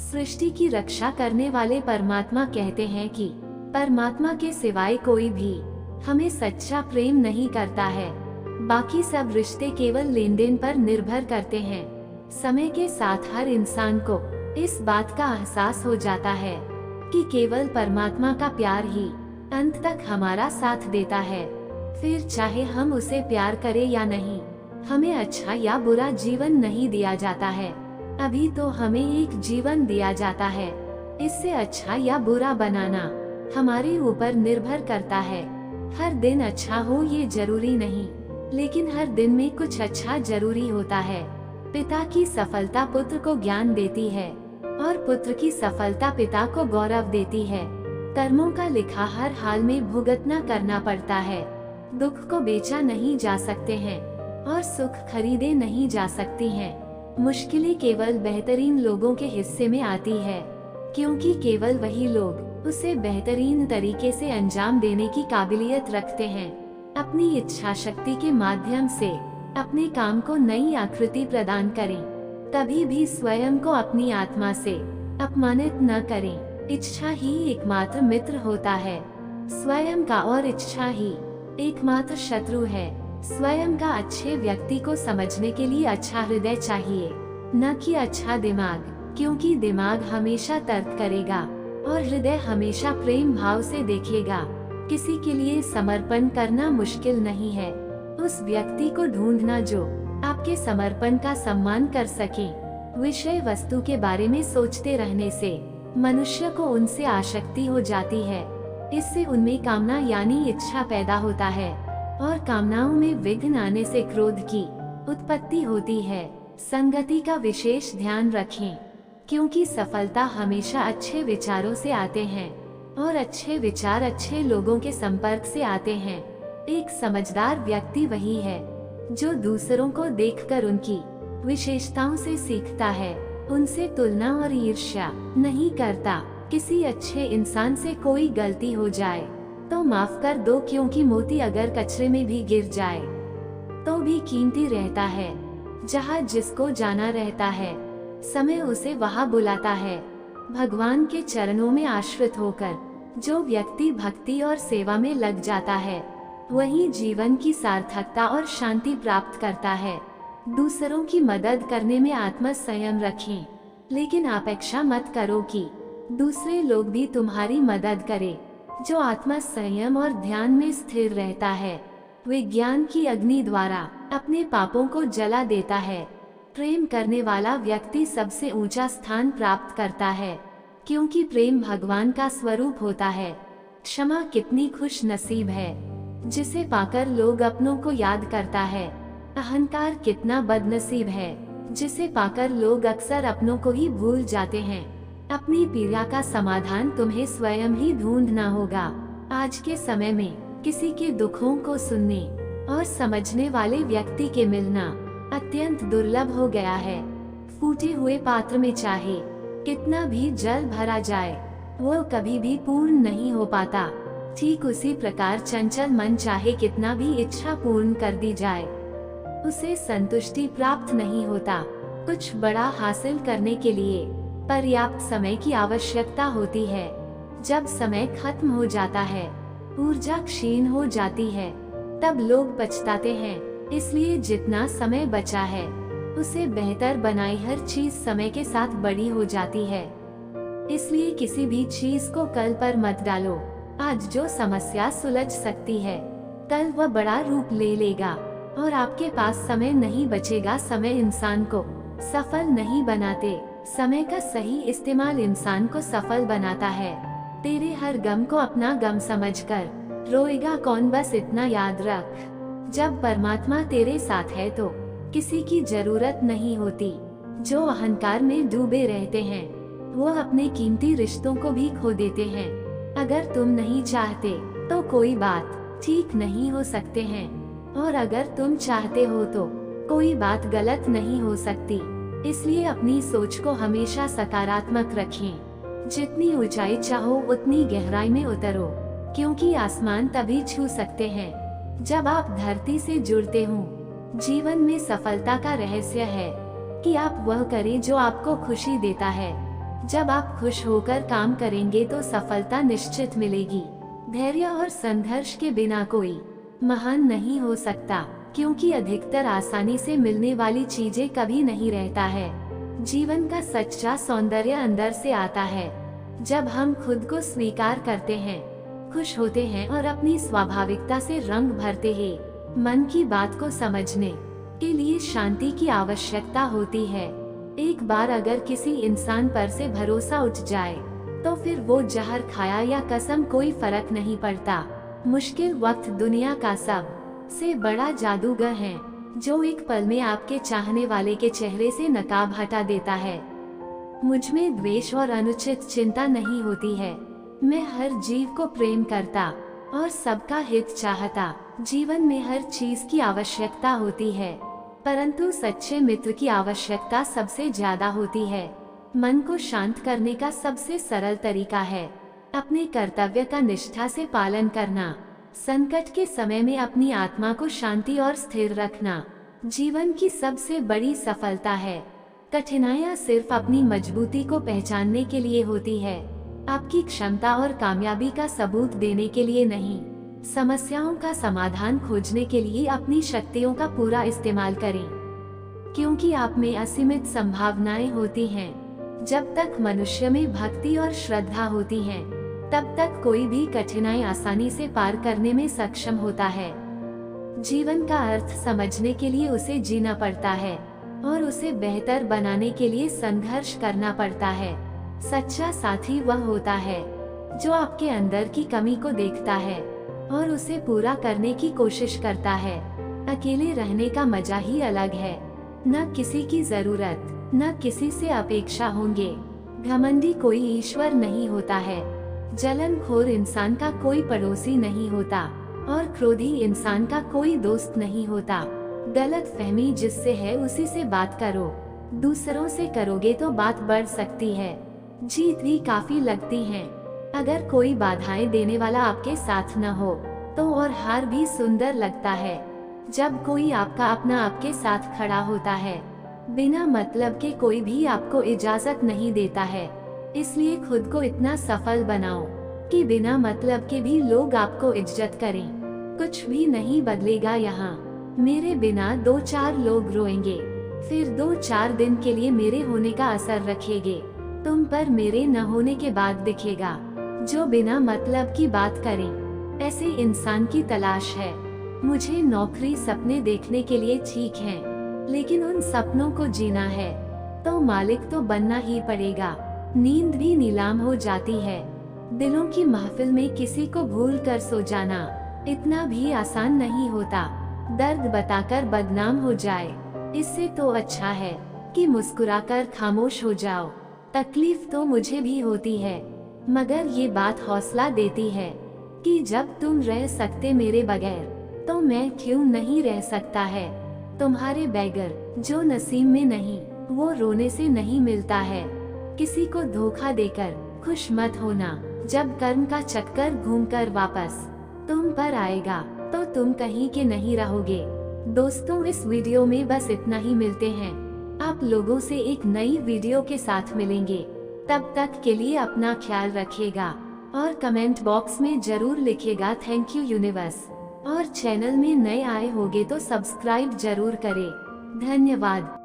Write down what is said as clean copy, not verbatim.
सृष्टि की रक्षा करने वाले परमात्मा कहते हैं कि परमात्मा के सिवाय कोई भी हमें सच्चा प्रेम नहीं करता है। बाकी सब रिश्ते केवल लेन देन पर निर्भर करते हैं। समय के साथ हर इंसान को इस बात का एहसास हो जाता है कि केवल परमात्मा का प्यार ही अंत तक हमारा साथ देता है। फिर चाहे हम उसे प्यार करें या नहीं, हमें अच्छा या बुरा जीवन नहीं दिया जाता है। अभी तो हमें एक जीवन दिया जाता है, इससे अच्छा या बुरा बनाना हमारे ऊपर निर्भर करता है। हर दिन अच्छा हो ये जरूरी नहीं, लेकिन हर दिन में कुछ अच्छा जरूरी होता है। पिता की सफलता पुत्र को ज्ञान देती है और पुत्र की सफलता पिता को गौरव देती है। कर्मों का लिखा हर हाल में भुगतना करना पड़ता है। दुख को बेचा नहीं जा सकते हैं और सुख खरीदे नहीं जा सकती हैं। मुश्किलें केवल बेहतरीन लोगों के हिस्से में आती है, क्योंकि केवल वही लोग उसे बेहतरीन तरीके से अंजाम देने की काबिलियत रखते हैं। अपनी इच्छा शक्ति के माध्यम से अपने काम को नई आकृति प्रदान करें। कभी भी स्वयं को अपनी आत्मा से अपमानित न करें। इच्छा ही एकमात्र मित्र होता है स्वयं का, और इच्छा ही एकमात्र शत्रु है स्वयं का। अच्छे व्यक्ति को समझने के लिए अच्छा हृदय चाहिए, न कि अच्छा दिमाग, क्योंकि दिमाग हमेशा तर्क करेगा और हृदय हमेशा प्रेम भाव से देखेगा। किसी के लिए समर्पण करना मुश्किल नहीं है, उस व्यक्ति को ढूंढना जो आपके समर्पण का सम्मान कर सके। विषय वस्तु के बारे में सोचते रहने से मनुष्य को उनसे आसक्ति हो जाती है। इससे उनमें कामना यानी इच्छा पैदा होता है और कामनाओं में विघ्न आने से क्रोध की उत्पत्ति होती है। संगति का विशेष ध्यान रखें, क्योंकि सफलता हमेशा अच्छे विचारों से आते हैं और अच्छे विचार अच्छे लोगों के संपर्क से आते हैं। एक समझदार व्यक्ति वही है जो दूसरों को देखकर उनकी विशेषताओं से सीखता है, उनसे तुलना और ईर्ष्या नहीं करता। किसी अच्छे इंसान से कोई गलती हो जाए तो माफ कर दो, क्योंकि मोती अगर कचरे में भी गिर जाए तो भी कीमती रहता है। जहाँ जिसको जाना रहता है, समय उसे वहाँ बुलाता है। भगवान के चरणों में आश्रित होकर जो व्यक्ति भक्ति और सेवा में लग जाता है, वही जीवन की सार्थकता और शांति प्राप्त करता है। दूसरों की मदद करने में आत्म संयम रखें, लेकिन अपेक्षा मत करो कि दूसरे लोग भी तुम्हारी मदद करें। जो आत्म संयम और ध्यान में स्थिर रहता है, विज्ञान की अग्नि द्वारा अपने पापों को जला देता है। प्रेम करने वाला व्यक्ति सबसे ऊंचा स्थान प्राप्त करता है, क्योंकि प्रेम भगवान का स्वरूप होता है। क्षमा कितनी खुश नसीब है जिसे पाकर लोग अपनों को याद करता है। अहंकार कितना बदनसीब है जिसे पाकर लोग अक्सर अपनों को ही भूल जाते हैं। अपनी पीड़ा का समाधान तुम्हें स्वयं ही ढूंढना होगा। आज के समय में किसी के दुखों को सुनने और समझने वाले व्यक्ति के मिलना अत्यंत दुर्लभ हो गया है। फूटे हुए पात्र में चाहे कितना भी जल भरा जाए, वो कभी भी पूर्ण नहीं हो पाता। ठीक उसी प्रकार चंचल मन चाहे कितना भी इच्छा पूर्ण कर दी जाए, उसे संतुष्टि प्राप्त नहीं होता। कुछ बड़ा हासिल करने के लिए पर्याप्त समय की आवश्यकता होती है। जब समय खत्म हो जाता है, ऊर्जा क्षीण हो जाती है, तब लोग पछताते हैं। इसलिए जितना समय बचा है उसे बेहतर बनाए। हर चीज समय के साथ बड़ी हो जाती है, इसलिए किसी भी चीज को कल पर मत डालो। आज जो समस्या सुलझ सकती है, कल वह बड़ा रूप ले लेगा और आपके पास समय नहीं बचेगा। समय इंसान को सफल नहीं बनाते, समय का सही इस्तेमाल इंसान को सफल बनाता है। तेरे हर गम को अपना गम समझकर रोएगा कौन, बस इतना याद रख। जब परमात्मा तेरे साथ है तो किसी की जरूरत नहीं होती। जो अहंकार में डूबे रहते हैं, वो अपने कीमती रिश्तों को भी खो देते हैं। अगर तुम नहीं चाहते तो कोई बात ठीक नहीं हो सकते हैं, और अगर तुम चाहते हो तो कोई बात गलत नहीं हो सकती। इसलिए अपनी सोच को हमेशा सकारात्मक रखें। जितनी ऊंचाई चाहो उतनी गहराई में उतरो, क्योंकि आसमान तभी छू सकते हैं जब आप धरती से जुड़ते हो। जीवन में सफलता का रहस्य है कि आप वह करें जो आपको खुशी देता है। जब आप खुश होकर काम करेंगे तो सफलता निश्चित मिलेगी। धैर्य और संघर्ष के बिना कोई महान नहीं हो सकता, क्योंकि अधिकतर आसानी से मिलने वाली चीजें कभी नहीं रहता है। जीवन का सच्चा सौंदर्य अंदर से आता है। जब हम खुद को स्वीकार करते हैं, खुश होते हैं और अपनी स्वाभाविकता से रंग भरते हैं। मन की बात को समझने के लिए शांति की आवश्यकता होती है। एक बार अगर किसी इंसान पर से भरोसा उठ जाए तो फिर वो जहर खाया या कसम कोई फर्क नहीं पड़ता। मुश्किल वक्त दुनिया का सबसे बड़ा जादूगर है, जो एक पल में आपके चाहने वाले के चेहरे से नकाब हटा देता है। मुझ में द्वेष और अनुचित चिंता नहीं होती है। मैं हर जीव को प्रेम करता और सबका हित चाहता। जीवन में हर चीज की आवश्यकता होती है, परंतु सच्चे मित्र की आवश्यकता सबसे ज्यादा होती है। मन को शांत करने का सबसे सरल तरीका है अपने कर्तव्य का निष्ठा से पालन करना। संकट के समय में अपनी आत्मा को शांति और स्थिर रखना जीवन की सबसे बड़ी सफलता है। कठिनाइयाँ सिर्फ अपनी मजबूती को पहचानने के लिए होती है, आपकी क्षमता और कामयाबी का सबूत देने के लिए नहीं। समस्याओं का समाधान खोजने के लिए अपनी शक्तियों का पूरा इस्तेमाल करें, क्योंकि आप में असीमित संभावनाएं होती हैं। जब तक मनुष्य में भक्ति और श्रद्धा होती है, तब तक कोई भी कठिनाई आसानी से पार करने में सक्षम होता है। जीवन का अर्थ समझने के लिए उसे जीना पड़ता है और उसे बेहतर बनाने के लिए संघर्ष करना पड़ता है। सच्चा साथी वह होता है जो आपके अंदर की कमी को देखता है और उसे पूरा करने की कोशिश करता है। अकेले रहने का मजा ही अलग है। न किसी की जरूरत, न किसी से अपेक्षा होंगे। घमंडी कोई ईश्वर नहीं होता है। जलनखोर इंसान का कोई पड़ोसी नहीं होता और क्रोधी इंसान का कोई दोस्त नहीं होता। गलतफहमी जिससे है उसी से बात करो। दूसरों से करोगे तो बात बढ़ सकती है, जीत भी काफी लगती है। अगर कोई बाधाएं देने वाला आपके साथ न हो तो और हार भी सुंदर लगता है। जब कोई आपका अपना आपके साथ खड़ा होता है, बिना मतलब के कोई भी आपको इजाजत नहीं देता है। इसलिए खुद को इतना सफल बनाओ कि बिना मतलब के भी लोग आपको इज्जत करें। कुछ भी नहीं बदलेगा यहाँ। मेरे बिना 2-4 लोग रोएंगे, फिर 2-4 दिन के लिए मेरे होने का असर रखेंगे। तुम पर मेरे न होने के बाद दिखेगा। जो बिना मतलब की बात करें, ऐसे इंसान की तलाश है। मुझे नौकरी सपने देखने के लिए ठीक है, लेकिन उन सपनों को जीना है तो मालिक तो बनना ही पड़ेगा। नींद भी नीलाम हो जाती है। दिलों की महफिल में किसी को भूल कर सो जाना इतना भी आसान नहीं होता। दर्द बताकर बदनाम हो जाए, इससे तो अच्छा है कि मुस्कुराकर खामोश हो जाओ। तकलीफ तो मुझे भी होती है, मगर ये बात हौसला देती है कि जब तुम रह सकते मेरे बगैर तो मैं क्यों नहीं रह सकता है। तुम्हारे बगैर जो नसीब में नहीं, वो रोने से नहीं मिलता है। किसी को धोखा देकर खुश मत होना। जब कर्म का चक्कर घूमकर वापस तुम पर आएगा तो तुम कहीं के नहीं रहोगे। दोस्तों, इस वीडियो में बस इतना ही। मिलते हैं आप लोगों से एक नई वीडियो के साथ मिलेंगे। तब तक के लिए अपना ख्याल रखिएगा और कमेंट बॉक्स में जरूर लिखिएगा थैंक यू यूनिवर्स। और चैनल में नए आए होगे तो सब्सक्राइब जरूर करें। धन्यवाद।